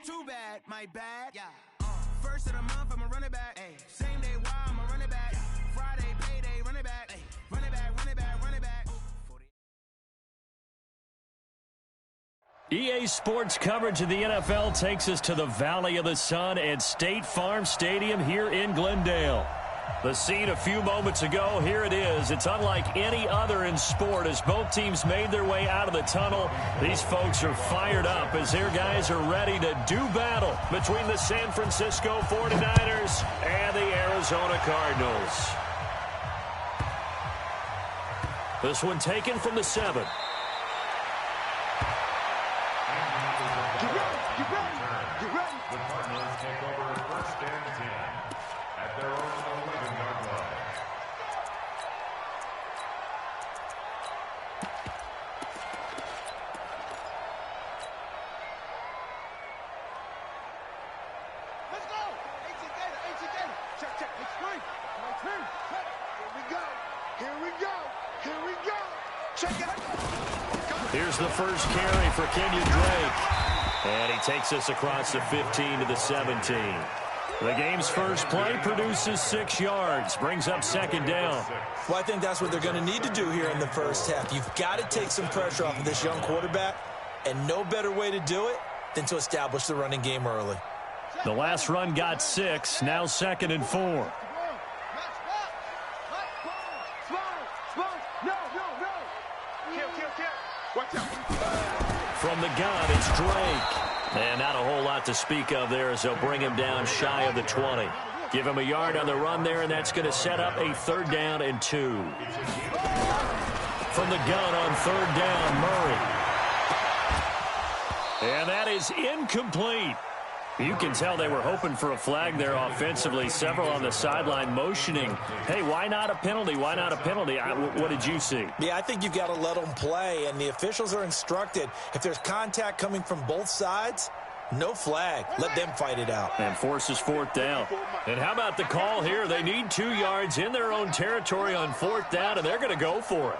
too bad, my bad. Yeah. First of the month, I'm a running back. Ay. Same day, why I'm a running back. Friday, payday, running back. Ay. Running back, running back, running back. EA Sports coverage of the NFL takes us to the Valley of the Sun at State Farm Stadium here in Glendale. The scene a few moments ago, here it is. It's unlike any other in sport as both teams made their way out of the tunnel. These folks are fired up as their guys are ready to do battle between the San Francisco 49ers and the Arizona Cardinals. This one taken from the 7. The Cardinals take over first and 10 at their own 11-yard line. Let's go! 18 Gator. Check. It's free. My turn. Check. Here we go. Check it. Here's the first carry for Kenyon Drake. And he takes us across the 15 to the 17. The game's first play produces 6 yards, brings up second down. Well, I think that's what they're going to need to do here in the first half. You've got to take some pressure off of this young quarterback, and no better way to do it than to establish the running game early. The last run got 6, now 2nd and 4. No. Kill. Watch out. From the gun, it's Drake. And not a whole lot to speak of there as they'll bring him down shy of the 20. Give him a yard on the run there, and that's going to set up a 3rd down and 2. From the gun on 3rd down, Murray. And that is incomplete. You can tell they were hoping for a flag there offensively. Several on the sideline motioning, hey, why not a penalty? Why not a penalty? What did you see? Yeah, I think you've got to let them play, and the officials are instructed. If there's contact coming from both sides, no flag. Let them fight it out. And forces 4th down. And how about the call here? They need 2 yards in their own territory on 4th down, and they're going to go for it.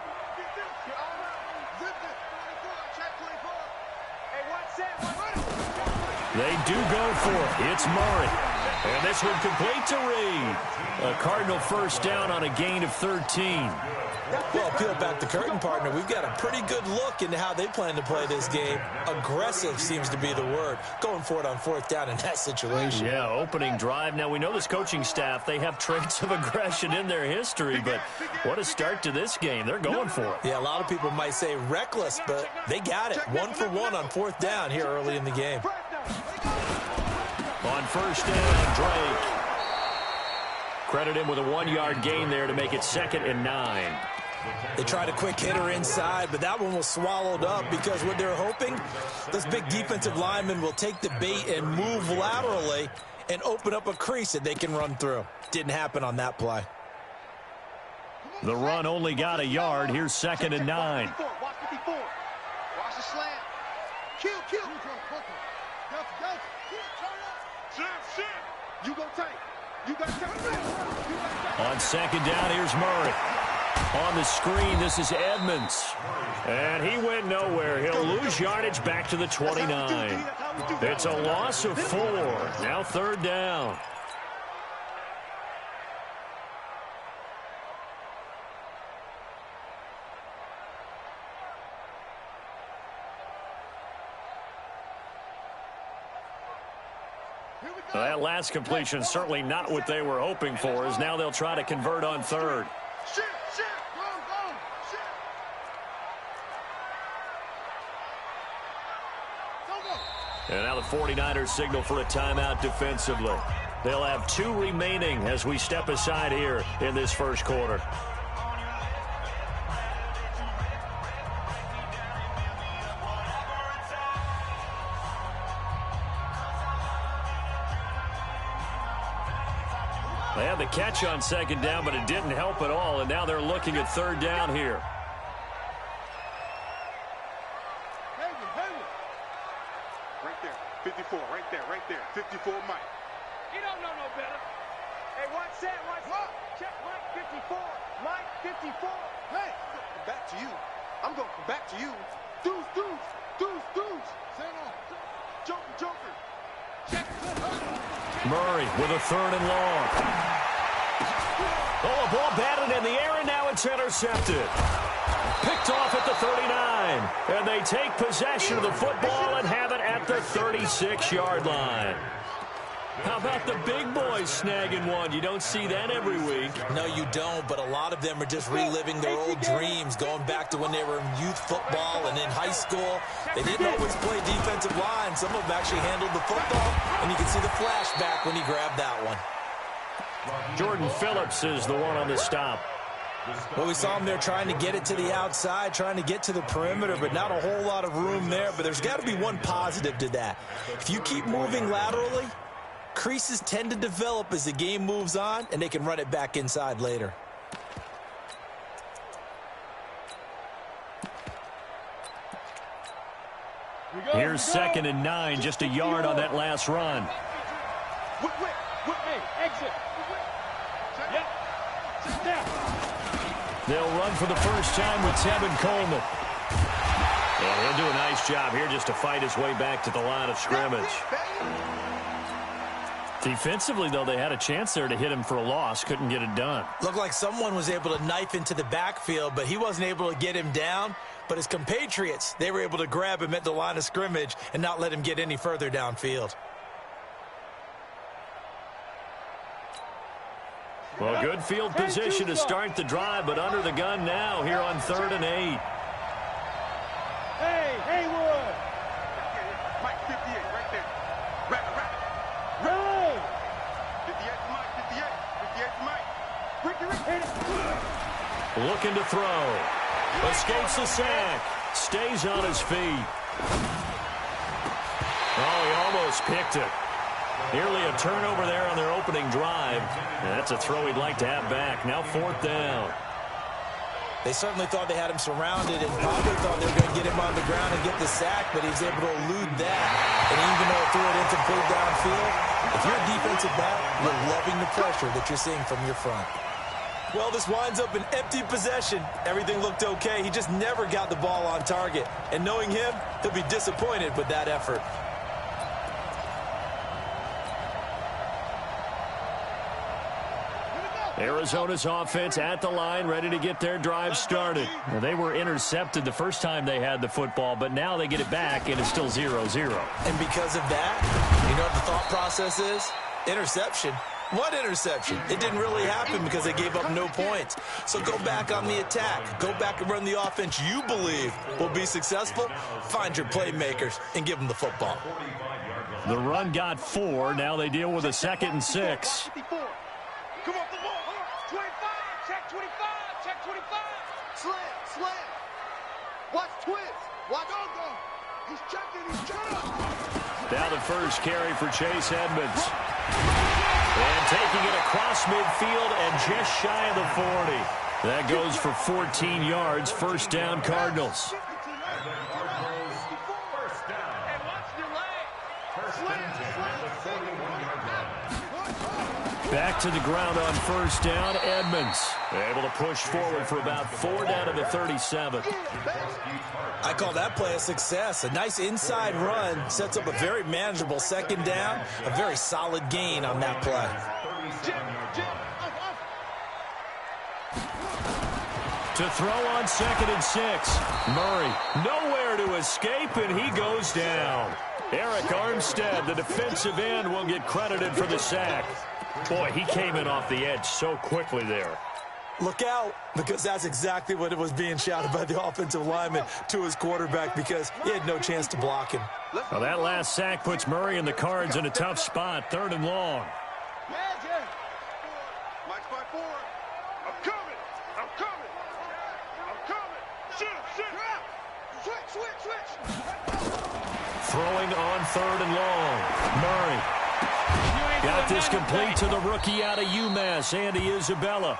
They do go for it. It's Murray. And this one complete to Reed. A Cardinal first down on a gain of 13. Well, peel back the curtain, partner. We've got a pretty good look into how they plan to play this game. Aggressive seems to be the word. Going for it on 4th down in that situation. Yeah, opening drive. Now, we know this coaching staff, they have traits of aggression in their history, but what a start to this game. They're going for it. Yeah, a lot of people might say reckless, but they got it. 1 for 1 on 4th down here early in the game. On first down, Drake. Credit him with a 1-yard gain there to make it 2nd and 9. They tried a quick hitter inside, but that one was swallowed up because what they're hoping, this big defensive lineman will take the bait and move laterally and open up a crease that they can run through. Didn't happen on that play. The run only got a yard. Here's 2nd and 9. Watch 54. Watch the slant. Kill. You go tight. You got tight. On 2nd down, here's Murray. On the screen, this is Edmonds. And he went nowhere. He'll lose yardage back to the 29. It's a loss of 4. Now 3rd down. Well, that last completion certainly not what they were hoping for, as now they'll try to convert on 3rd. And now the 49ers signal for a timeout defensively. They'll have 2 remaining as we step aside here in this first quarter. They had the catch on 2nd down, but it didn't help at all, and now they're looking at 3rd down here. Right there, 54, right there, 54, Mike. You don't know no better. Hey, watch that, check Mike 54, Mike 54. Hey, back to you. I'm going back to you. Deuce. Say no. Joker. Murray with a 3rd and long. Oh, a ball batted in the air, and now it's intercepted. Picked off at the 39. And they take possession of the football and have it at the 36-yard line. How about the big boys snagging one? You don't see that every week. No, you don't, but a lot of them are just reliving their old dreams, going back to when they were in youth football and in high school. They didn't always play defensive line. Some of them actually handled the football, and you can see the flashback when he grabbed that one. Jordan Phillips is the one on the stop. Well, we saw him there trying to get it to the outside, trying to get to the perimeter, but not a whole lot of room there. But there's got to be one positive to that. If you keep moving laterally, creases tend to develop as the game moves on, and they can run it back inside later. Here's 2nd and 9, just a yard on that last run. Exit. They'll run for the first time with Tevin Coleman. And he'll do a nice job here just to fight his way back to the line of scrimmage. Defensively, though, they had a chance there to hit him for a loss. Couldn't get it done. Looked like someone was able to knife into the backfield, but he wasn't able to get him down. But his compatriots, they were able to grab him at the line of scrimmage and not let him get any further downfield. Well, good field position to start the drive, but under the gun now here on 3rd and 8. Hey, Haywood. Mike, 58, right there. Right. 58 Mike, 58 Mike. Ricky. Looking to throw. Escapes the sack. Stays on his feet. Oh, he almost picked it. Nearly a turnover there on their opening drive. And that's a throw he'd like to have back. Now 4th down. They certainly thought they had him surrounded and probably thought they were going to get him on the ground and get the sack, but he was able to elude that. And even though it threw it incomplete downfield, if you're a defensive back, you're loving the pressure that you're seeing from your front. Well, this winds up an empty possession. Everything looked okay. He just never got the ball on target. And knowing him, he'll be disappointed with that effort. Arizona's offense at the line, ready to get their drive started. Now, they were intercepted the first time they had the football, but now they get it back, and it's still 0-0. And because of that, you know what the thought process is? Interception. What interception? It didn't really happen because they gave up no points. So go back on the attack. Go back and run the offense you believe will be successful. Find your playmakers and give them the football. The run got 4. Now they deal with a 2nd and 6. Come on, 25, check 25, check 25. Slam. Watch twist. Watch go. He's checking. Now the first carry for Chase Edmonds. And taking it across midfield and just shy of the 40. That goes for 14 yards. 1st down, Cardinals. Back to the ground on 1st down, Edmonds. Able to push forward for about 4 down to the 37. I call that play a success. A nice inside run sets up a very manageable 2nd down. A very solid gain on that play. To throw on 2nd and 6. Murray nowhere to escape, and he goes down. Eric Armstead, the defensive end, will get credited for the sack. Boy, he came in off the edge so quickly there. Look out, because that's exactly what it was being shouted by the offensive lineman to his quarterback because he had no chance to block him. Well, that last sack puts Murray and the Cards in a tough spot. 3rd and long. Mike 5-4. I'm coming. Shoot. Switch. Throwing on 3rd and long. Murray. Got this complete to the rookie out of UMass, Andy Isabella.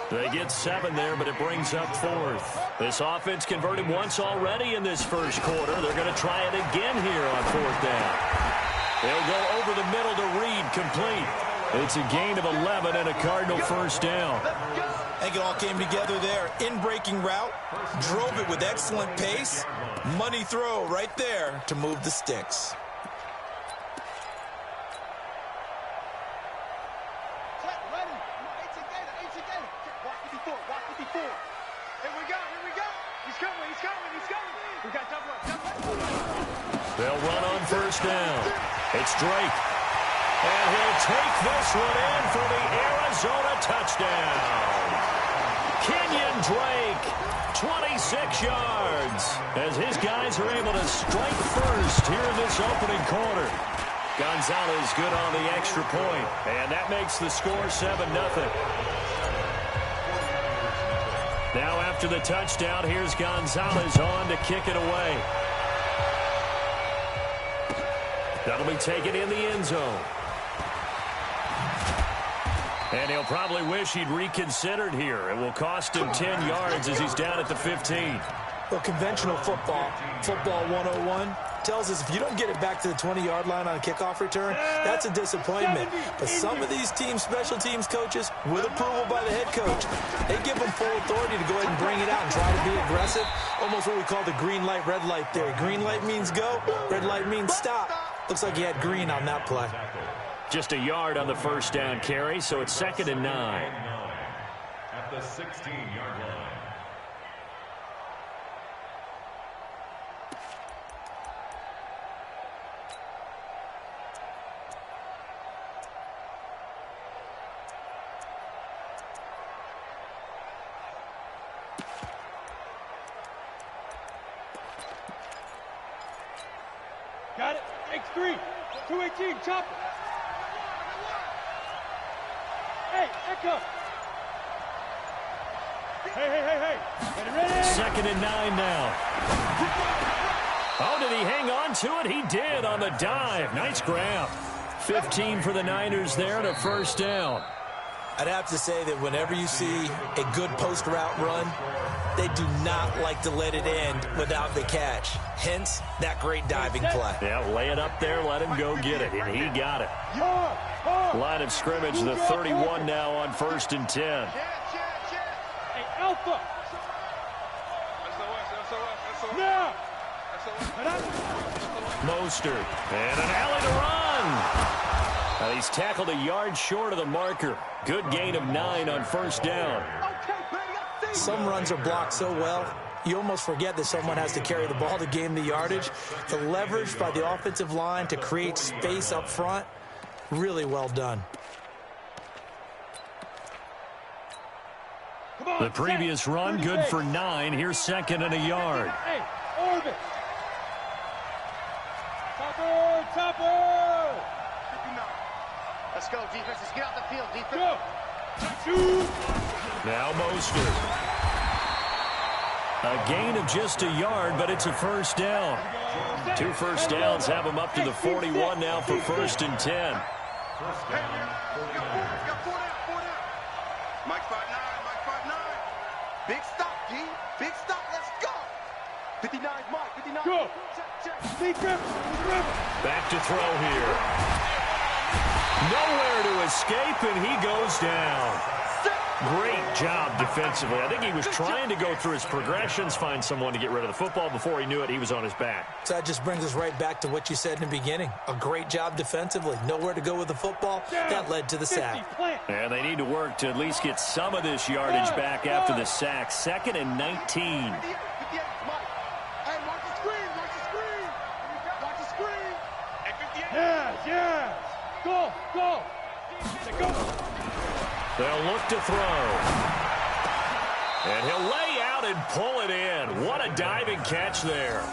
They get 7 there, but it brings up 4th. This offense converted once already in this first quarter. They're going to try it again here on 4th down. They'll go over the middle to Reed, complete. It's a gain of 11 and a Cardinal 1st down. I think it all came together there. In-breaking route, drove it with excellent pace. Money throw right there to move the sticks. They'll run on first down. It's Drake. And he'll take this one in for the Arizona touchdown. Kenyon Drake, 26 yards, as his guys are able to strike first here in this opening quarter. Gonzalez good on the extra point, and that makes the score 7-0. Now after the touchdown, here's Gonzalez on to kick it away. That'll be taken in the end zone. And he'll probably wish he'd reconsidered here. It will cost him 10 yards as he's down at the 15. Well, conventional football 101, tells us if you don't get it back to the 20-yard line on a kickoff return, that's a disappointment. But some of these teams, special teams coaches, with approval by the head coach, they give them full authority to go ahead and bring it out and try to be aggressive. Almost what we call the green light, red light theory. Green light means go, red light means stop. Looks like he had green on that play. Just a yard on the first down carry, so it's 2nd and 9. At the 16-yard line. Got it. X3. 218. Chop it. Hey, Echo. Hey. Ready? 2nd and 9 now. Oh, did he hang on to it? He did on the dive. Nice grab. 15 for the Niners there and a first down. I'd have to say that whenever you see a good post route run, they do not like to let it end without the catch. Hence, that great diving play. Yeah, lay it up there, let him go get it, and he got it. Line of scrimmage, the 31 now on 1st and 10. Hey, Alpha. Now. Mostert, and an alley to run. Now he's tackled a yard short of the marker. Good gain of 9 on first down. Some runs are blocked so well, you almost forget that someone has to carry the ball to gain the yardage. The leverage by the offensive line to create space up front, really well done. The previous run, good for 9. Here's 2nd and a yard. Hey, orbit. Topper. Let's go, defense. Let's get out the field, defense. Go. Shoot. Now Mostert. A gain of just a yard, but it's a first down. 2 first downs have him up to the 41 now for 1st and 10. Mike 5'9", Mike 5'9". Big stop, G. Big stop. Let's go. 59, Mike. 59. Go. Check. Back to throw here. Nowhere to escape, and he goes down. Great job defensively. I think he was trying to go through his progressions, find someone to get rid of the football. Before he knew it, he was on his back. So that just brings us right back to what you said in the beginning. A great job defensively. Nowhere to go with the football. That led to the sack. And they need to work to at least get some of this yardage back after the sack. 2nd and 19. Yes. Go. They'll look to throw. And he'll lay out and pull it in. What a diving catch there.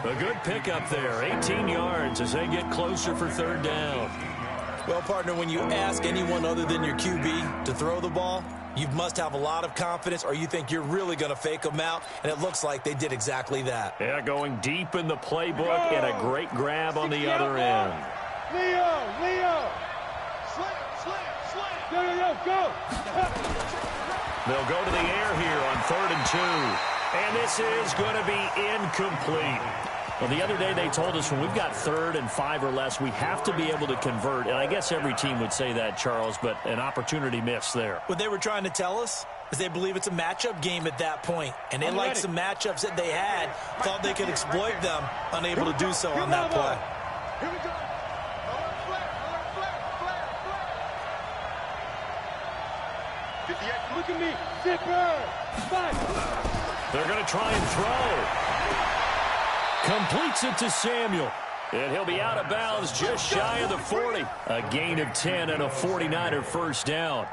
A good pickup there. 18 yards as they get closer for 3rd down. Well, partner, when you ask anyone other than your QB to throw the ball, you must have a lot of confidence, or you think you're really going to fake them out, and it looks like they did exactly that. Yeah, going deep in the playbook and a great grab on the other end. Leo. Slam. Go. They'll go to the air here on 3rd and 2. And this is going to be incomplete. Well, the other day they told us when we've got 3rd and 5 or less, we have to be able to convert. And I guess every team would say that, Charles, but an opportunity missed there. What they were trying to tell us is they believe it's a matchup game at that point. And they liked some matchups that they had, thought they could exploit them, unable to do so on that play. Here we go. Look at me. Zipper. 5. They're going to try and throw. Completes it to Samuel. And he'll be out of bounds just shy of the 40. A gain of 10 and a 49er first down.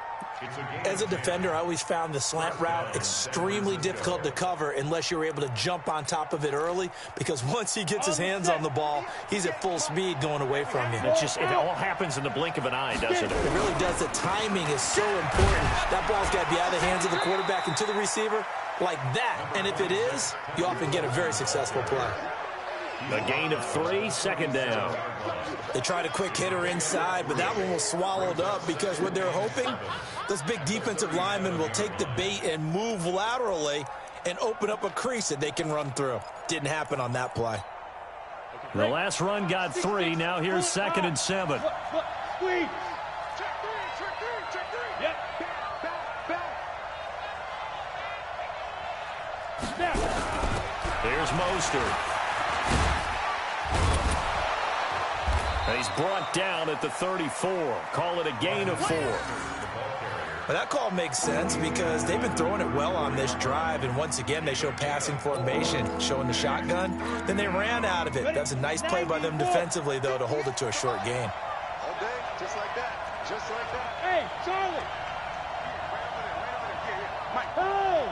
As a defender, I always found the slant route extremely difficult to cover unless you're able to jump on top of it early, because once he gets his hands on the ball, he's at full speed going away from you. It all happens in the blink of an eye, doesn't it? It really does. The timing is so important. That ball's got to be out of the hands of the quarterback and to the receiver like that. And if it is, you often get a very successful play. A gain of 3, second down. They tried a quick hitter inside, but that one was swallowed up because what they're hoping, those big defensive linemen will take the bait and move laterally and open up a crease that they can run through. Didn't happen on that play. The last run got 3. Now here's 2nd and 7. Squeeze. Check 3, check 3, check 3. Yep. Back. Here's Mostert. And he's brought down at the 34. Call it a gain of 4. Well, that call makes sense because they've been throwing it well on this drive, and once again they show passing formation, showing the shotgun. Then they ran out of it. That's a nice play by them defensively, though, to hold it to a short gain. All day, just like that. Just like that. Hey, Charlie. Mike. Hey.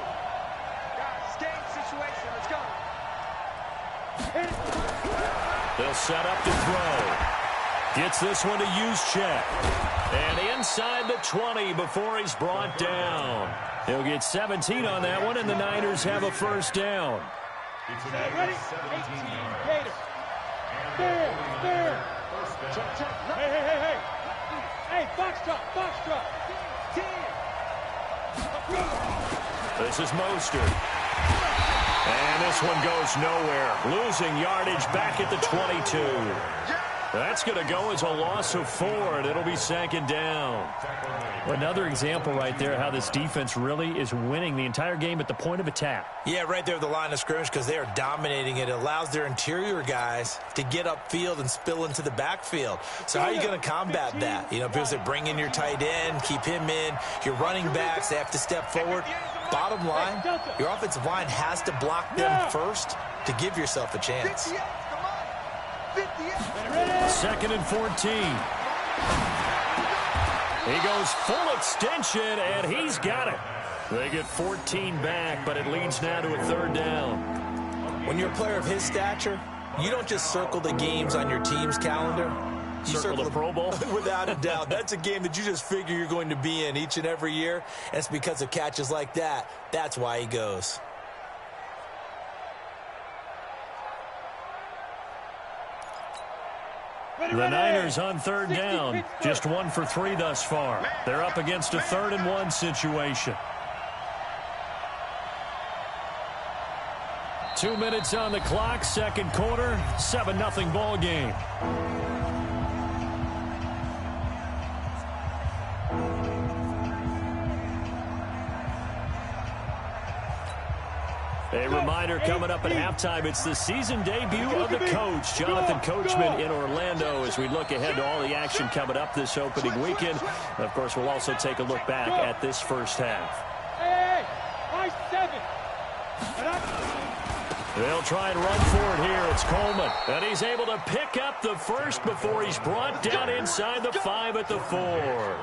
Guys, game situation. Let's go. They'll set up to throw. Gets this one to Juszczyk. And inside the 20 before he's brought down. He'll get 17 on that one, and the Niners have a first down. Ready? 18. Gator. There. Check. Hey. Hey, Foxtrot. 10. This is Mostert. And this one goes nowhere. Losing yardage back at the 22. That's going to go as a loss of 4, and it'll be 2nd down. Another example right there how this defense really is winning the entire game at the point of attack. Yeah, right there at the line of scrimmage because they are dominating it. It allows their interior guys to get upfield and spill into the backfield. So how are you going to combat that? You know, because they bring in your tight end, keep him in. Your running backs, they have to step forward. Bottom line, your offensive line has to block them first to give yourself a chance. 2nd and 14. He goes full extension, and he's got it. They get 14 back, but it leads now to a 3rd down. When you're a player of his stature, you don't just circle the games on your team's calendar. You circle the Pro Bowl? Without a doubt. That's a game that you just figure you're going to be in each and every year, and it's because of catches like that. That's why he goes. The Niners on 3rd down. Just 1 for 3 thus far. They're up against a 3rd and 1 situation. 2 minutes on the clock, second quarter, 7-0 ball game. A reminder coming up at halftime, it's the season debut of the coach, Jonathan Coachman in Orlando, as we look ahead to all the action coming up this opening weekend. And of course, we'll also take a look back at this first half. Hey, 7. They'll try and run for it here. It's Coleman, and he's able to pick up the first before he's brought down inside the 5 at the 4.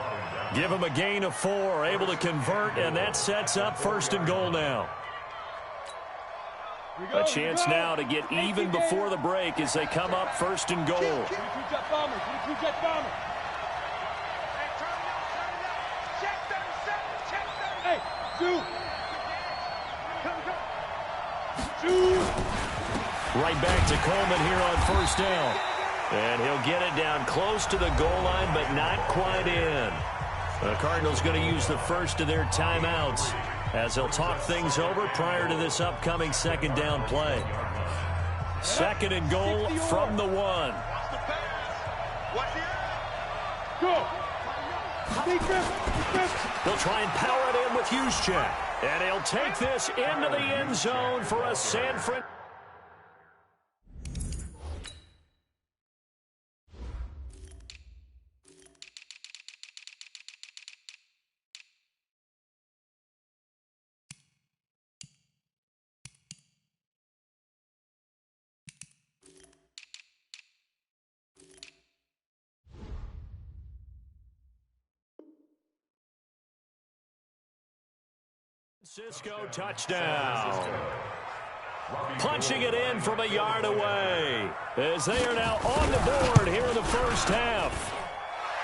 Give him a gain of 4, able to convert, and that sets up 1st and goal now. A chance now to get even before the break as they come up 1st and goal. Hey, Right back to Coleman here on 1st down. And he'll get it down close to the goal line, but not quite in. The Cardinals going to use the first of their timeouts as they'll talk things over prior to this upcoming 2nd down play. 2nd and goal from the 1. Go. They'll try and power it in with Juszczyk. And he'll take this into the end zone for a San Francisco. Francisco touchdown. Punching it in from a yard away as they are now on the board here in the first half.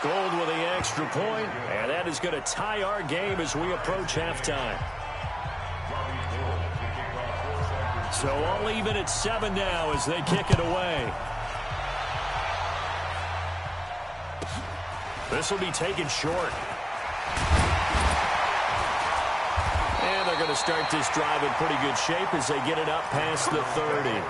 Gold with the extra point, and that is going to tie our game as we approach halftime. So all even at 7 now as they kick it away. This will be taken short. And they're going to start this drive in pretty good shape as they get it up past the 30.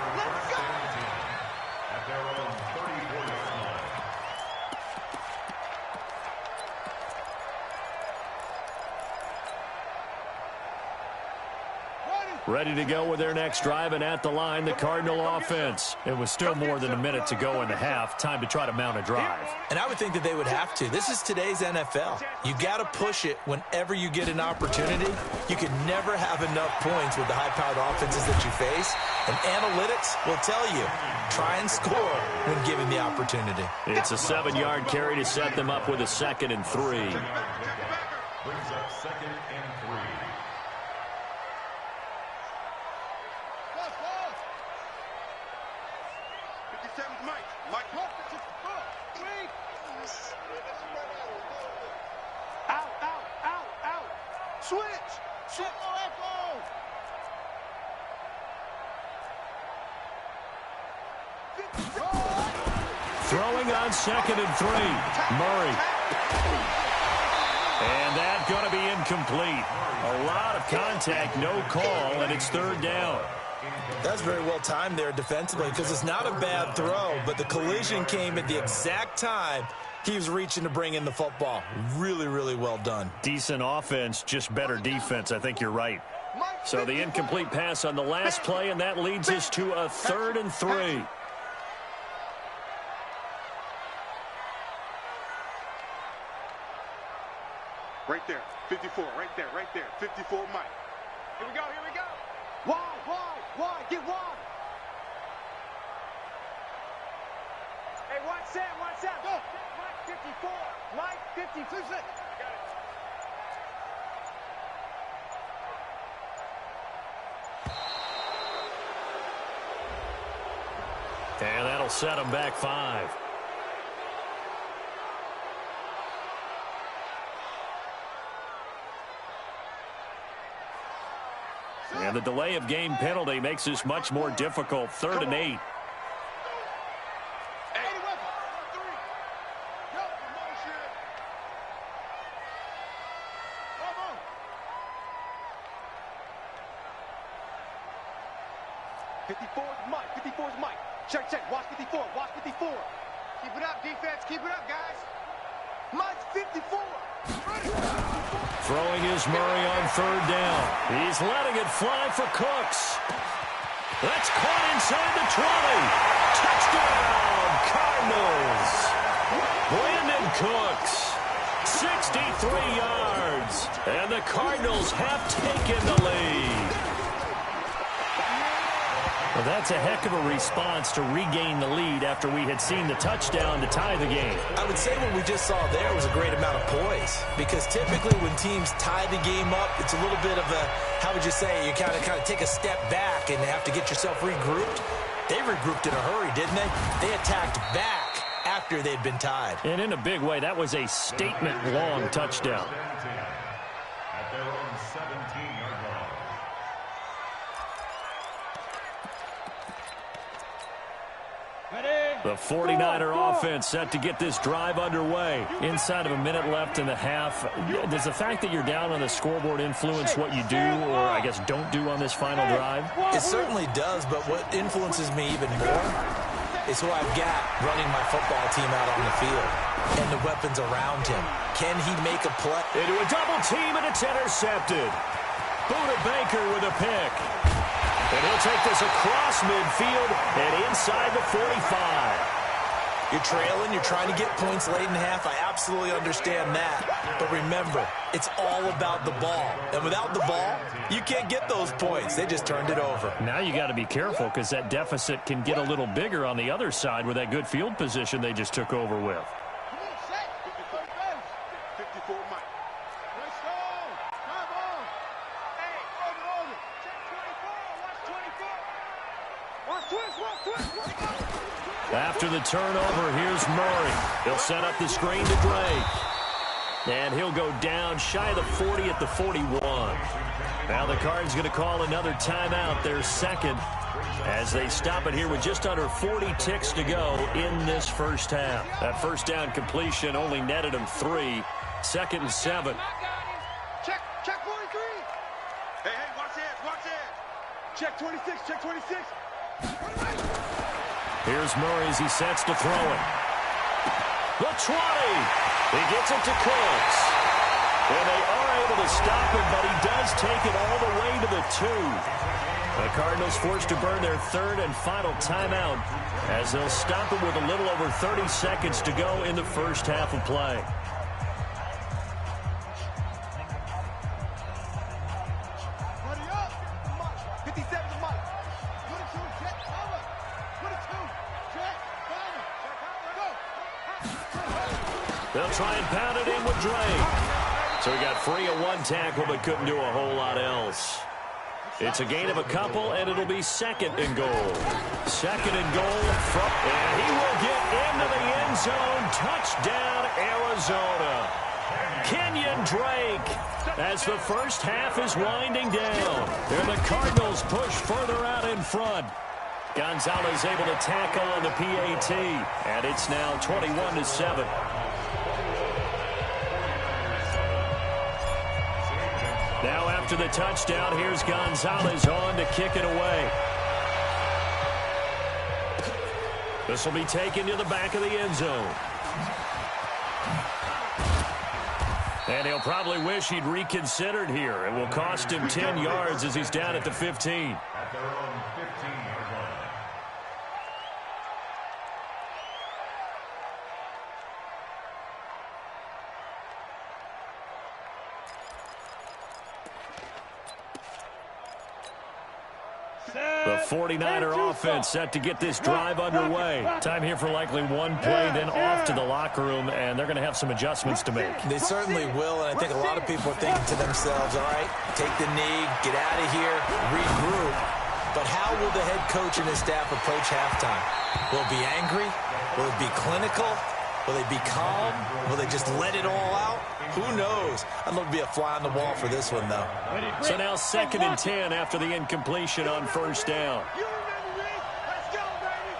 Ready to go with their next drive, and at the line, the Cardinal offense. It was still more than a minute to go in the half. Time to try to mount a drive. And I would think that they would have to. This is today's NFL. You got to push it whenever you get an opportunity. You can never have enough points with the high-powered offenses that you face. And analytics will tell you, try and score when given the opportunity. It's a 7-yard carry to set them up with a 2nd and 3. Brings up 2nd and 3. Throwing on 2nd and 3. Murray. And that's going to be incomplete. A lot of contact, no call, and it's 3rd down. That's very well timed there defensively because it's not a bad throw, but the collision came at the exact time he was reaching to bring in the football. Really, really well done. Decent offense, just better defense. I think you're right. So the incomplete pass on the last play, and that leads us to a 3rd and 3. Right there, 54, right there, 54, Mike. Here we go, Wide, get wide. Hey, watch out, go. Mike 54, Mike 52, got it. And that'll set them back 5. And the delay of game penalty makes this much more difficult. 3rd and 8. Mike. Check. Watch 54. Keep it up, defense. Keep it up, guys. Mike's 54. Throwing is Murray on 3rd down. He's letting it fly for Cooks. That's caught inside the 20. Touchdown, Cardinals. Brandon Cooks, 63 yards. And the Cardinals have taken the lead. Well, that's a heck of a response to regain the lead after we had seen the touchdown to tie the game. I would say what we just saw there was a great amount of poise because typically when teams tie the game up, it's a little bit of a, how would you say, you kind of take a step back and have to get yourself regrouped. They regrouped in a hurry, didn't they? They attacked back after they'd been tied. And in a big way, that was a statement-long touchdown. At their own 17-yard line. The 49er offense set to get this drive underway. Inside of a minute left in the half. Does the fact that you're down on the scoreboard influence what you do or, I guess, don't do on this final drive? It certainly does, but what influences me even more is who I've got running my football team out on the field and the weapons around him. Can he make a play? Into a double team, and it's intercepted. Buda Baker with a pick. And he'll take this across midfield and inside the 45. You're trailing, you're trying to get points late in half. I absolutely understand that. But remember, it's all about the ball. And without the ball, you can't get those points. They just turned it over. Now you got to be careful because that deficit can get a little bigger on the other side with that good field position they just took over with. 54, Mike. Let's go. Come on. Hey, the turnover, here's Murray. He'll set up the screen to Drake. And he'll go down shy of the 40 at the 41. Now the Cards going to call another timeout, their second, as they stop it here with just under 40 ticks to go in this first half. That first down completion only netted him 3. 2nd and 7. Check 43. Hey, watch it. Check 26, check 26. Here's Murray as he sets to throw it. The 20. He gets it to Cooks. And they are able to stop him, but he does take it all the way to the 2. The Cardinals forced to burn their 3rd and final timeout as they'll stop it with a little over 30 seconds to go in the first half of play. They'll try and pound it in with Drake. So he got free of 1 tackle but couldn't do a whole lot else. It's a gain of a couple, and it'll be 2nd and goal. 2nd and goal from, and he will get into the end zone. Touchdown, Arizona. Kenyon Drake, as the first half is winding down. And the Cardinals push further out in front. Gonzalez able to tack on the PAT, and it's now 21-7. Now after the touchdown, here's Gonzalez on to kick it away. This will be taken to the back of the end zone. And he'll probably wish he'd reconsidered here. It will cost him 10 yards as he's down at the 15. At their own 15-yard line. The 49er offense set to get this drive underway. Time here for likely one play, then off to the locker room, and they're going to have some adjustments to make. They certainly will, and I think a lot of people are thinking to themselves, all right, take the knee, get out of here, regroup. But how will the head coach and his staff approach halftime? Will it be angry? Will it be clinical? Will they be calm? Will they just let it all out? Who knows? I'd love to be a fly on the wall for this one, though. So now 2nd and 10 after the incompletion on first down. You remember me? Let's go, baby.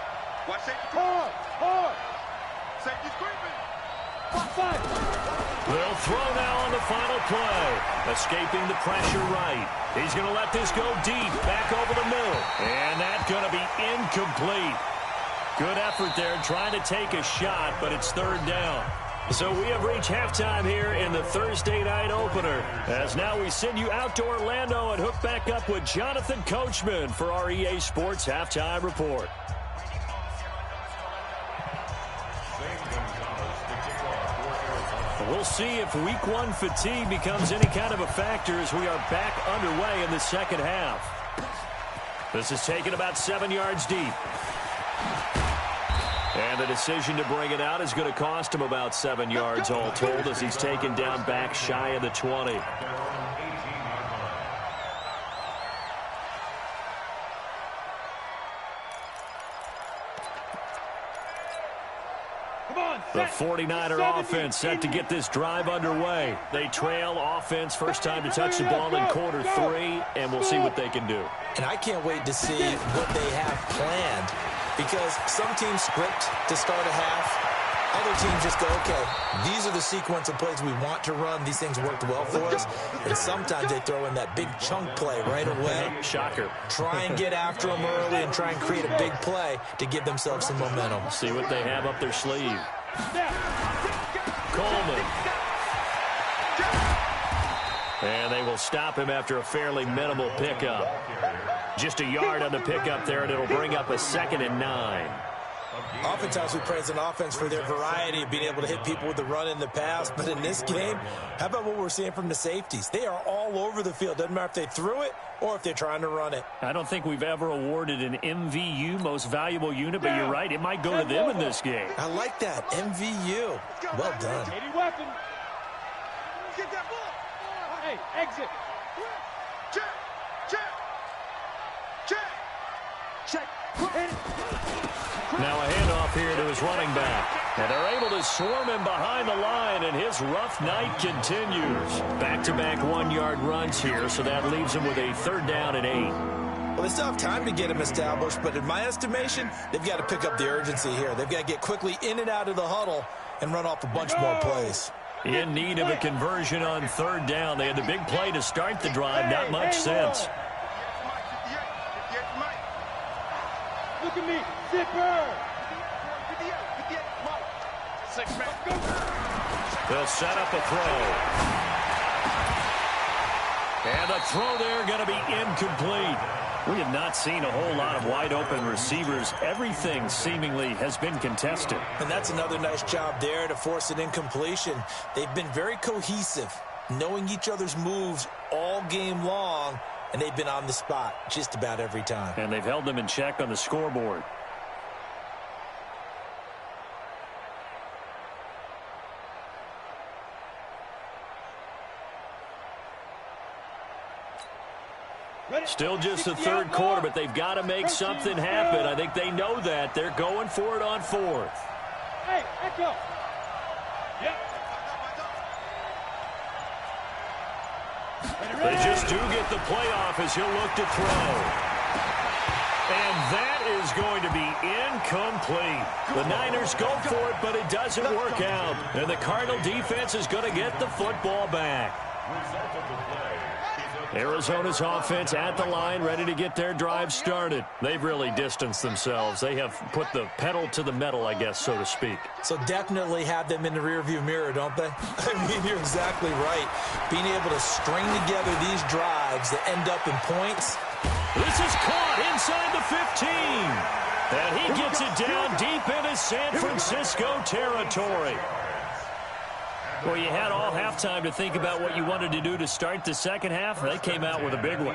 Watch safety. Hard. Safety's creeping. They'll throw now on the final play. Escaping the pressure right. He's going to let this go deep, back over the middle. And that's going to be incomplete. Good effort there, trying to take a shot, but it's 3rd down. So we have reached halftime here in the Thursday night opener. As now we send you out to Orlando and hook back up with Jonathan Coachman for our EA Sports Halftime Report. We'll see if Week 1 fatigue becomes any kind of a factor as we are back underway in the second half. This is taken about 7 yards deep. And the decision to bring it out is going to cost him about 7 yards all told as he's taken down back shy of the 20. The 49er offense set to get this drive underway. They trail offense first time to touch the ball in quarter 3, and we'll see what they can do. And I can't wait to see what they have planned, because some teams script to start a half. Other teams just go, okay, these are the sequence of plays we want to run. These things worked well for us. And sometimes they throw in that big chunk play right away. Shocker. Try and get after them early and try and create a big play to give themselves some momentum. See what they have up their sleeve. Coleman. And they will stop him after a fairly minimal pickup. Just a yard on the pickup there, and it'll bring up a 2nd and 9. Oftentimes we praise an offense for their variety of being able to hit people with the run in the pass. But in this game, how about what we're seeing from the safeties? They are all over the field. Doesn't matter if they threw it or if they're trying to run it. I don't think we've ever awarded an MVU, most valuable unit, but you're right. It might go to them in this game. I like that. MVU. Well done. Weapon. Get that ball. Hey, exit. Check. Now a handoff here to his running back. And they're able to swarm him behind the line, and his rough night continues. Back-to-back 1-yard runs here, so that leaves him with a 3rd down and 8. Well, they still have time to get him established, but in my estimation, they've got to pick up the urgency here. They've got to get quickly in and out of the huddle and run off a bunch more plays. In need of a conversion on 3rd down. They had the big play to start the drive. Not much sense. Look at me, zipper. They'll set up a throw. And the throw there going to be incomplete. We have not seen a whole lot of wide-open receivers. Everything seemingly has been contested. And that's another nice job there to force an incompletion. They've been very cohesive, knowing each other's moves all game long, and they've been on the spot just about every time. And they've held them in check on the scoreboard. Still just the 3rd quarter, but they've got to make something happen. I think they know that. They're going for it on 4th. Hey, echo. Yep. They just do get the playoff as he'll look to throw. And that is going to be incomplete. The Niners go for it, but it doesn't work out. And the Cardinal defense is going to get the football back. Arizona's offense at the line, ready to get their drive started. They've really distanced themselves. They have put the pedal to the metal, I guess, so to speak. So definitely have them in the rearview mirror, don't they? I mean, you're exactly right. Being able to string together these drives that end up in points. This is caught inside the 15. And he gets it down deep into San Francisco territory. Well, you had all halftime to think about what you wanted to do to start the second half. They came out with a big one.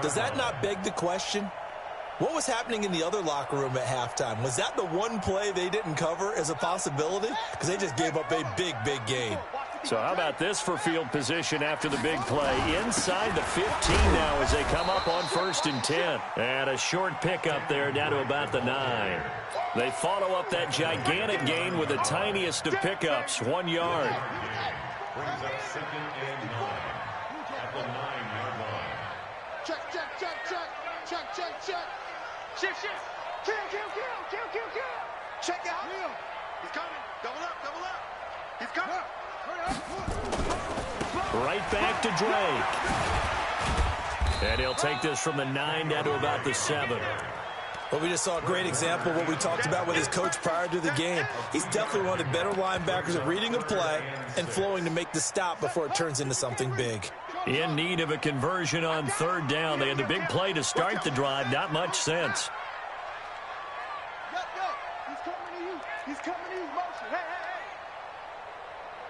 Does that not beg the question? What was happening in the other locker room at halftime? Was that the one play they didn't cover as a possibility? Because they just gave up a big, big gain. So how about this for field position after the big play? Inside the 15 now as they come up on 1st and 10. And a short pickup there down to about the 9. They follow up that gigantic gain with the tiniest of pickups, 1 yard. Brings up 2nd and 9 at the 9-yard line. Check. Shift. Kill. Check out. He's coming. Double up. He's coming. Right back to Drake. And he'll take this from the 9 down to about the 7. Well, we just saw a great example of what we talked about with his coach prior to the game. He's definitely one of the better linebackers at reading a play and flowing to make the stop before it turns into something big. In need of a conversion on 3rd down. They had the big play to start the drive. Not much sense. He's coming to you. Motion. Hey.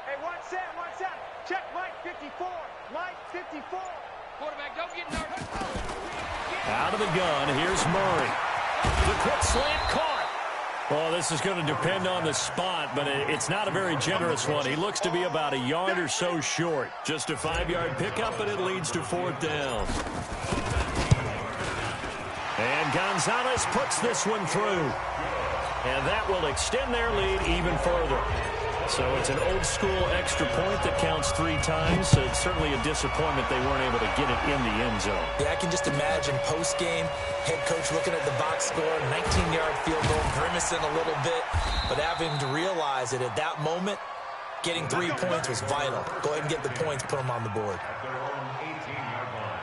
Hey, watch that. Check Mike 54. Mike 54. Quarterback, don't get nervous. Out of the gun, here's Murray. The quick slant caught. Well, this is going to depend on the spot, but it's not a very generous one. He looks to be about a yard or so short. Just a 5-yard pickup, and it leads to 4th down. And Gonzalez puts this one through. And that will extend their lead even further. So it's an old-school extra point that counts 3 times. So it's certainly a disappointment they weren't able to get it in the end zone. Yeah, I can just imagine post-game, head coach looking at the box score, 19-yard field goal, grimacing a little bit, but having to realize that at that moment, getting 3 points was vital. Go ahead and get the points, put them on the board. At their own 18-yard line.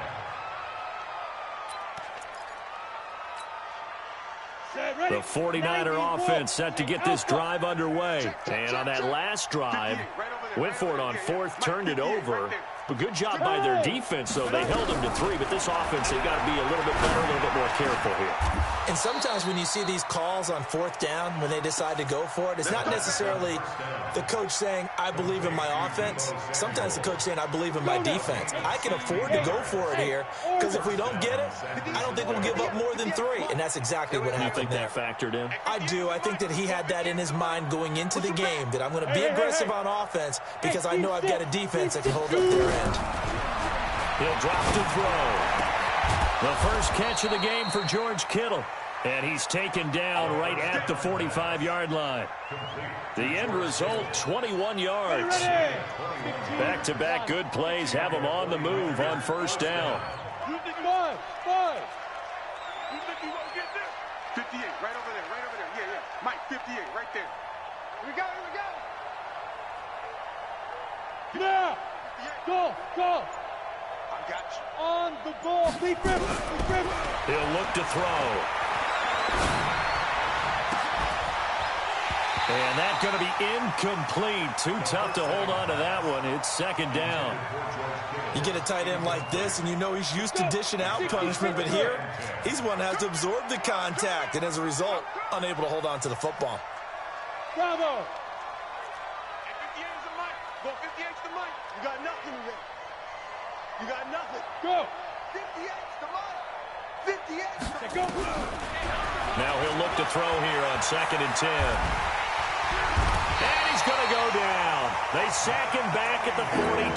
The 49er offense set to get this drive underway. And on that last drive, went for it on 4th, turned it over. But good job by their defense, though. They held them to 3, but this offense, they've got to be a little bit better, a little bit more careful here. And sometimes when you see these calls on 4th down, when they decide to go for it, it's not necessarily the coach saying, I believe in my offense. Sometimes the coach saying, I believe in my defense. I can afford to go for it here, because if we don't get it, I don't think we'll give up more than 3. And that's exactly what happened there. You think that factored in? I do. I think that he had that in his mind going into the game, that I'm going to be aggressive on offense because I know I've got a defense that can hold up their end. He'll drop to throw. The first catch of the game for George Kittle. And he's taken down right at the 45-yard line. The end result, 21 yards. Back-to-back good plays have him on the move on first down. 58, right over there. Yeah. Mike, 58, right there. Here we go. Yeah. Go. I got you. On the ball. Be grip. He'll look to throw. And that's going to be incomplete. Too tough to hold on to that one. It's second down. You get a tight end like this, and you know he's used to dishing out punishment, but here, he's one that has to absorb the contact, and as a result, unable to hold on to the football. Bravo. 58 is the mic. Go 58's the mic. You got nothing today. You got nothing. Go. 58's the mic. 58's the Go. Now he'll look to throw here on 2nd and 10. And he's going to go down. They sack him back at the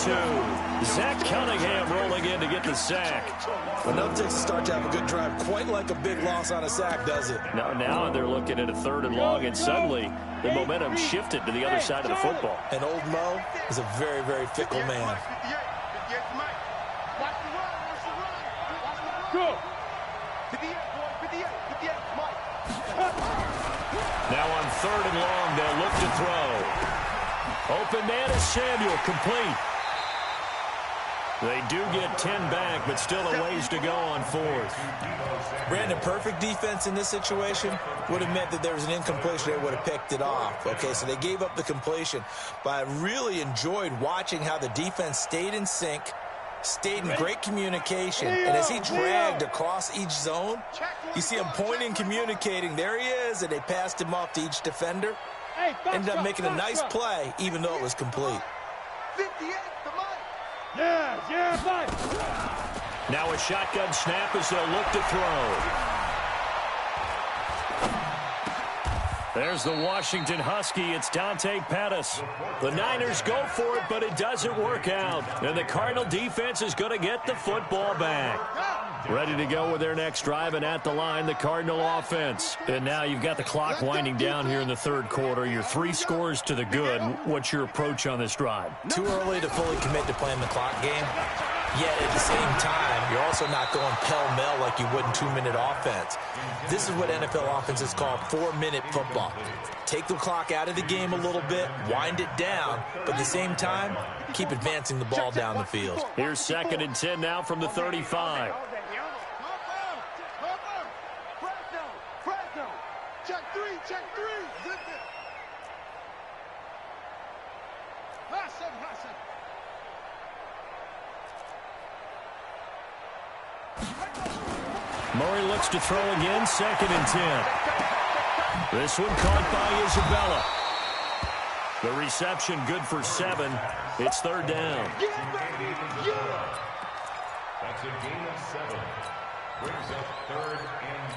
42. Zach Cunningham rolling in to get the sack. Well, no takes a start to have a good drive, quite like a big loss on a sack, does it? Now they're looking at a 3rd and long, and suddenly the momentum shifted to the other side of the football. And old Mo is a very, very fickle man. 58's the mic. Watch the run. Go. 58, boy. 58's Mike. Now on 3rd and long, they'll look to throw. Open man is Samuel, complete. They do get 10 back, but still a ways to go on 4th. Brandon, perfect defense in this situation would have meant that there was an incompletion. They would have picked it off. Okay, so they gave up the completion. But I really enjoyed watching how the defense stayed in sync, stayed in great communication, and as he dragged across each zone, you see him pointing, communicating. There he is, and they passed him off to each defender. Ended up making a nice play, even though it was complete. 58's the mic. Yeah, Mike. Now a shotgun snap as they'll look to throw. There's the Washington Husky. It's Dante Pettis. The Niners go for it, but it doesn't work out. And the Cardinal defense is going to get the football back. Ready to go with their next drive, and at the line, the Cardinal offense. And now you've got the clock winding down here in the 3rd quarter. You're 3 scores to the good. What's your approach on this drive? Too early to fully commit to playing the clock game. Yet at the same time, you're also not going pell-mell like you would in 2-minute offense. This is what NFL offenses call 4-minute football. Take the clock out of the game a little bit, wind it down, but at the same time, keep advancing the ball down the field. Here's 2nd and 10 now from the 35. Fresno. Check three. Hassan. Murray looks to throw again, 2nd and 10. This one caught by Isabella. The reception good for 7. It's 3rd down. That's a gain of 7. Brings up 3rd and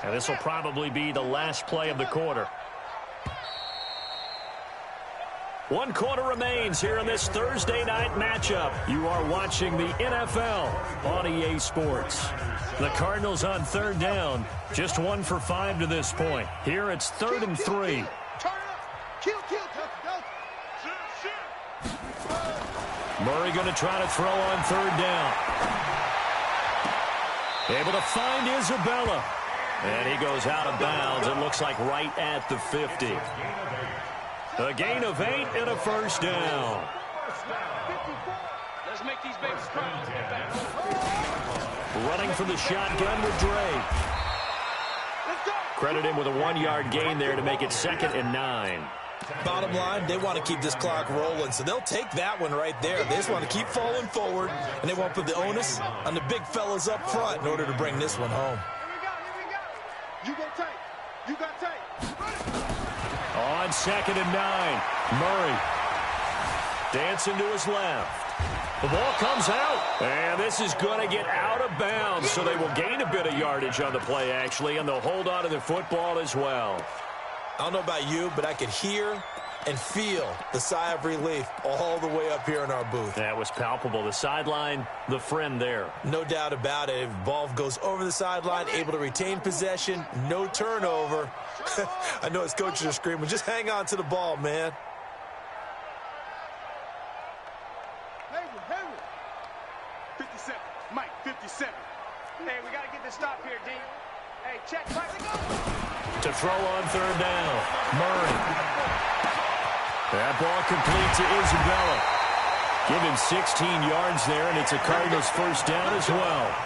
3. And this will probably be the last play of the quarter. 1 quarter remains here in this Thursday night matchup. You are watching the NFL on EA Sports. The Cardinals on 3rd down, just 1 for 5 to this point. Here it's 3rd and 3. Murray going to try to throw on 3rd down. Able to find Isabella. And he goes out of bounds. It looks like right at the 50. A gain of 8 and a first down. Let's make these babies cry. Running from the shotgun with Dre. Credit him with a 1-yard gain there to make it 2nd and 9. Bottom line, they want to keep this clock rolling, so they'll take that one right there. They just want to keep falling forward, and they want to put the onus on the big fellas up front in order to bring this one home. You got tape. On 2nd and 9, Murray dancing to his left. The ball comes out, and this is going to get out of bounds, so they will gain a bit of yardage on the play, actually, and they'll hold on to the football as well. I don't know about you, but I could hear and feel the sigh of relief all the way up here in our booth. That was palpable. The sideline, the friend there. No doubt about it. If ball goes over the sideline, able to retain possession, no turnover. I know his coaches are screaming, just hang on to the ball, man. 57. Mike, 57. Hey, we got to get this stop here, D. Hey, check, Mike, go. To throw on third down. Murray. That ball complete to Isabella. Give him 16 yards there, and it's a Cardinals first down as well.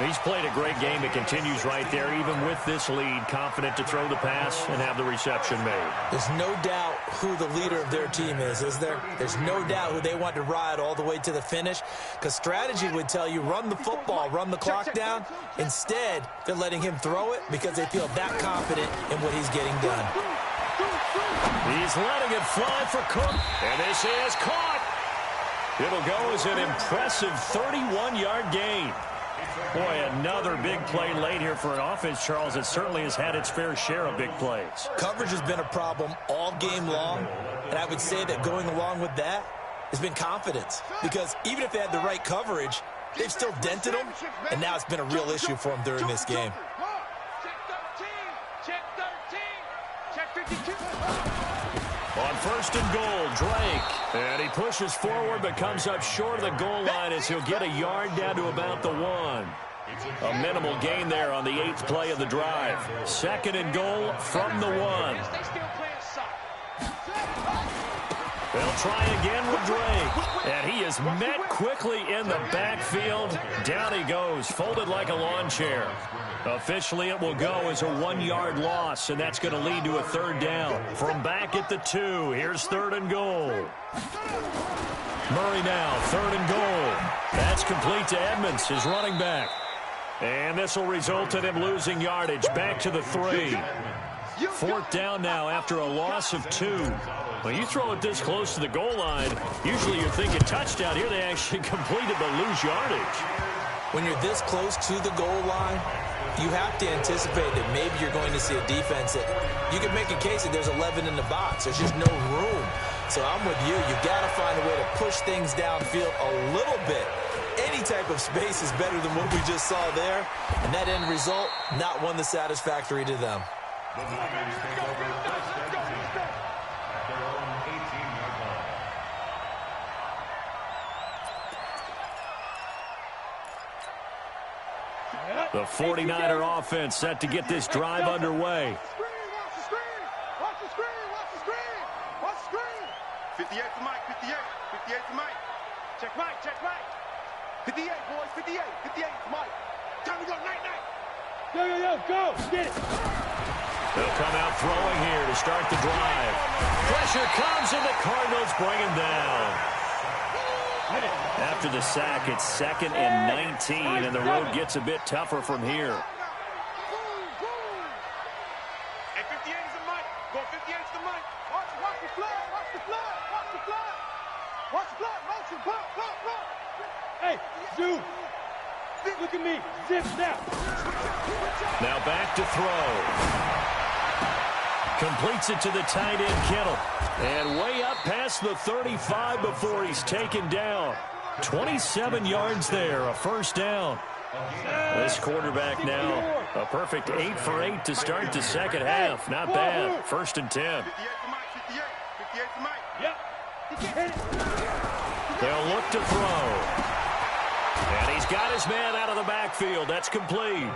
He's played a great game. It continues right there, even with this lead, confident to throw the pass and have the reception made. There's no doubt who the leader of their team is there? There's no doubt who they want to ride all the way to the finish, because strategy would tell you run the football, run the clock down. Instead, they're letting him throw it because they feel that confident in what he's getting done. He's letting it fly for Cook, and this is caught. It'll go as an impressive 31-yard gain. Boy, another big play late here for an offense, Charles, that certainly has had its fair share of big plays. Coverage has been a problem all game long, and I would say that going along with that has been confidence, because even if they had the right coverage, they've still dented them, and now it's been a real issue for them during this game. Check 13. Check 52. On first and goal, Drake. And he pushes forward but comes up short of the goal line as he'll get a yard down to about the 1. A minimal gain there on the 8th play of the drive. Second and goal from the 1. They'll try again with Drake. And he is met quickly in the backfield. Down he goes, folded like a lawn chair. Officially, it will go as a 1-yard loss, and that's going to lead to a third down. From back at the 2, here's third and goal. Murray now, third and goal. That's complete to Edmonds, his running back. And this will result in him losing yardage back to the 3. Fourth down now after a loss of 2. When you throw it this close to the goal line, usually you're thinking touchdown. Here they actually completed but lose yardage. When you're this close to the goal line, you have to anticipate that maybe you're going to see a defense that you can make a case that there's 11 in the box. There's just no room. So I'm with you. You've got to find a way to push things downfield a little bit. Any type of space is better than what we just saw there. And that end result, not one that's satisfactory to them. The Lions take over first and 10 at their own 18-yard line. The 49er offense set to get this drive underway. Watch the screen. Watch the screen. Watch the screen. Watch the screen. 58 to Mike. 58. 58 to Mike. Check Mike. Check Mike. 58, boys. 58. 58 to Mike. Time to go. Night, night. Yo, go. Get it. They'll come out throwing here to start the drive. Pressure comes, and the Cardinals bring him down. After the sack, it's 2nd and 19, and the road gets a bit tougher from here. Hey, 58 is the Mike. Go 58 is the Mike. Watch the flood. Watch the flood. Watch the flood. Watch the flood. Motion. Block. Hey, dude. Look at me. Zip now. Now back to throw. Completes it to the tight end, Kittle. And way up past the 35 before he's taken down. 27 yards there, a first down. This quarterback now, a perfect 8 for 8 to start the second half. Not bad. First and 10. 58 to Mike. 58. 58 to Mike. Yep. They'll look to throw. And he's got his man out of the backfield. That's complete.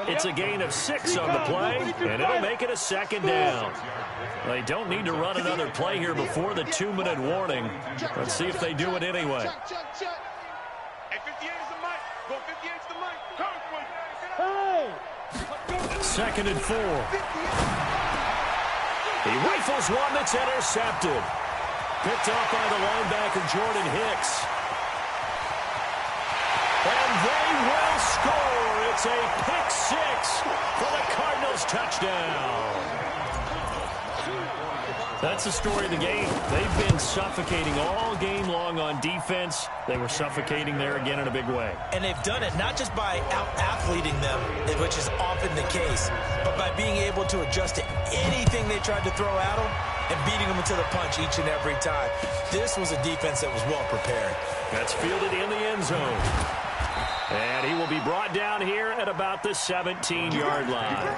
It's a gain of 6 on the play, and it'll make it a second down. They don't need to run another play here before the 2-minute warning. Let's see if they do it anyway. Check. Hey, 58 is the Mike. Go 58 is the Mike. Hey. 2nd and 4. He rifles one that's intercepted. Picked off by the linebacker, Jordan Hicks. And they will score. It's a pick 6 for the Cardinals touchdown. That's the story of the game. They've been suffocating all game long on defense. They were suffocating there again in a big way. And they've done it not just by out-athleting them, which is often the case, but by being able to adjust to anything they tried to throw at them and beating them into the punch each and every time. This was a defense that was well prepared. That's fielded in the end zone. And he will be brought down here at about the 17-yard line.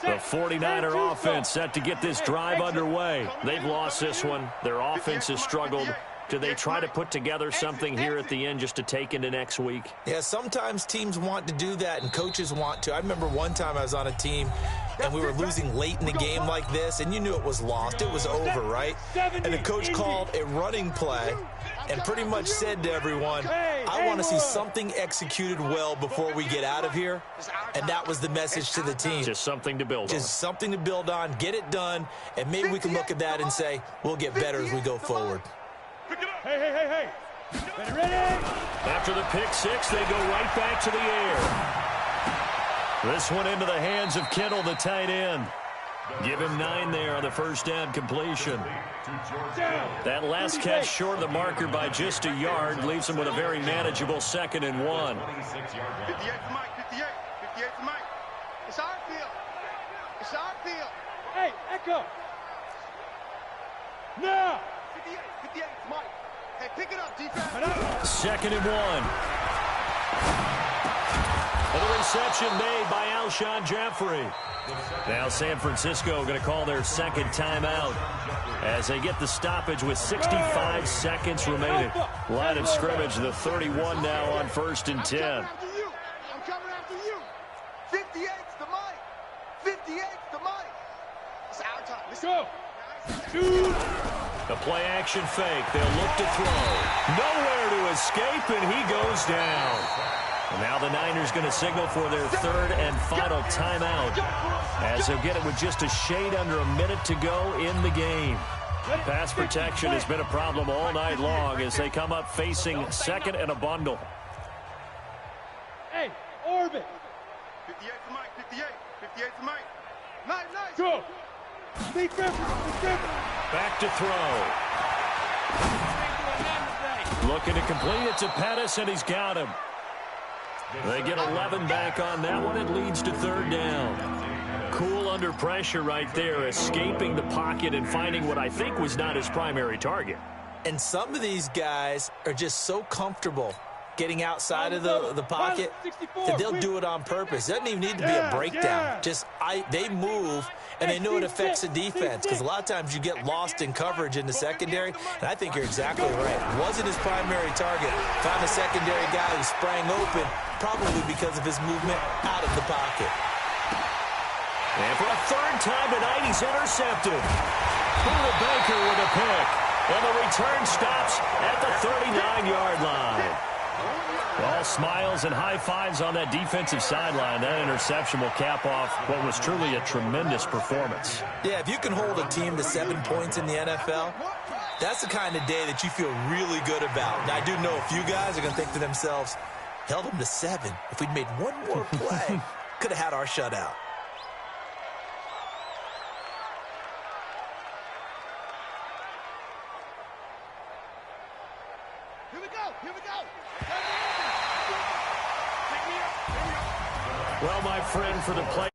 The 49er offense set to get this drive underway. They've lost this one. Their offense has struggled. Do they try to put together something here at the end just to take into next week? Yeah, sometimes teams want to do that and coaches want to. I remember one time I was on a team and we were losing late in the game like this, and you knew it was lost. It was over, right? And the coach called a running play and pretty much said to everyone, I want to see something executed well before we get out of here. And that was the message to the team. Just something to build on. Just something to build on, get it done, and maybe we can look at that and say, we'll get better as we go forward. Hey. Ready? After the pick six, they go right back to the air. This one into the hands of Kittle, the tight end. Give him 9 there on the first down completion. That last catch short of the marker by just a yard leaves him with a very manageable 2nd and 1. 58 to Mike, 58 to Mike. It's our field. It's our field. Hey, Echo. Now. 58 to Mike. Hey, pick it up, defense. 2nd and 1. And the reception made by Alshon Jeffrey. Now San Francisco going to call their second timeout as they get the stoppage with 65 seconds remaining. Line of scrimmage, the 31 now on 1st and 10. I'm coming after you. 58's the Mike. 58's the Mike. It's our time. Let's go. Shoot. The play action fake. They'll look to throw. Nowhere to escape, and he goes down. And now the Niners going to signal for their 3rd and final timeout as they'll get it with just a shade under a minute to go in the game. Pass protection has been a problem all night long as they come up facing 2nd and a bundle. Hey, orbit. 58 to Mike, 58. 58 to Mike. Nice. Go. Back to throw. Looking to complete it to Pettis, and he's got him. They get 11 back on that one. It leads to 3rd down. Cool under pressure right there, escaping the pocket and finding what I think was not his primary target. And some of these guys are just so comfortable getting outside of the pocket that they'll do it on purpose. It doesn't even need to be a breakdown. They move, and they know it affects the defense because a lot of times you get lost in coverage in the secondary, and I think you're exactly right. Wasn't his primary target. Found a secondary guy who sprang open, probably because of his movement out of the pocket. And for a 3rd time tonight, he's intercepted. Buda Baker with a pick. And the return stops at the 39-yard line. All smiles and high fives on that defensive sideline. That interception will cap off what was truly a tremendous performance. Yeah, if you can hold a team to 7 points in the NFL, that's the kind of day that you feel really good about. Now, I do know a few guys are going to think to themselves, held them to 7. If we'd made one more play, could have had our shutout. Here we go. Well, my friend, for the play.